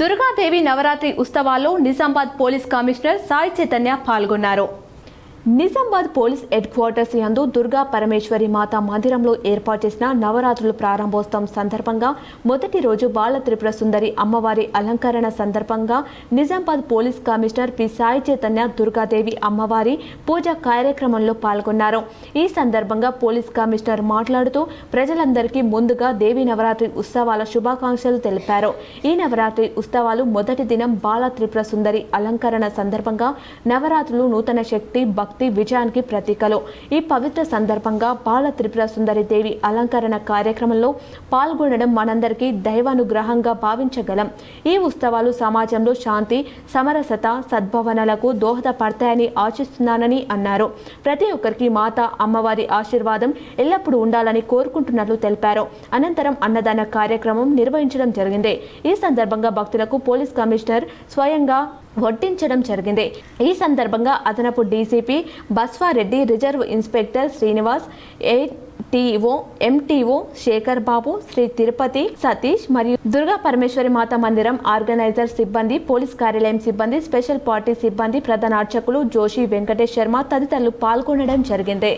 దుర్గాదేవి నవరాత్రి ఉత్సవాల్లో Nizamabad police commissioner Sai Chaitanya పాల్గొన్నారు. Nizamabad police head quarters యందు దుర్గా పరమేశ్వరి మాత మందిరంలో ఏర్పాటు చేసిన నవరాత్రుల ప్రారంభోత్సవం సందర్భంగా మొదటి రోజు బాల త్రిపుర సుందరి అమ్మవారి అలంకరణ సందర్భంగా Nizamabad police commissioner P Sai Chaitanya Durgadevi అమ్మవారి పూజ కార్యక్రమంలో పాల్గొన్నారు. ఈ సందర్భంగా పోలీస్ కమిషనర్ మాట్లాడుతూ ప్రజలందరికీ ముందుగా దేవి నవరాత్రి ఉత్సవాల శుభాకాంక్షలు తెలిపారు. ఈ నవరాత్రి ఉత్సవాలు మొదటి దినం బాల త్రిపుర సుందరి అలంకరణ సందర్భంగా నవరాత్రులు నూతన శక్తి భక్తి విజయానికి ప్రతీకలు. ఈ పవిత్ర సందర్భంగా బాల త్రిపుర సుందరి దేవి అలంకరణ కార్యక్రమంలో పాల్గొనడం మనందరికీ దైవానుగ్రహంగా భావించగలం. ఈ ఉత్సవాలు సమాజంలో శాంతి సమరసత సద్భావనలకు దోహదపడతాయని ఆశిస్తున్నానని అన్నారు. ప్రతి ఒక్కరికి మాత అమ్మవారి ఆశీర్వాదం ఎల్లప్పుడూ ఉండాలని కోరుకుంటున్నట్లు తెలిపారు. అనంతరం అన్నదాన కార్యక్రమం నిర్వహించడం జరిగింది. ఈ సందర్భంగా భక్తులకు పోలీస్ కమిషనర్ స్వయంగా వడ్డించడం జరిగింది. ఈ సందర్భంగా అదనపు DCP Baswareddy, reserve inspector Srinivas, ATO MTO Shekar Babu, Sri Tirupati Satish మరియు దుర్గా పరమేశ్వరి మాత మందిరం ఆర్గనైజర్ సిబ్బంది, పోలీస్ కార్యాలయం సిబ్బంది, స్పెషల్ పార్టీ సిబ్బంది, ప్రధాన అర్చకులు జోషి వెంకటేష్ శర్మ తదితరులు పాల్గొనడం జరిగింది.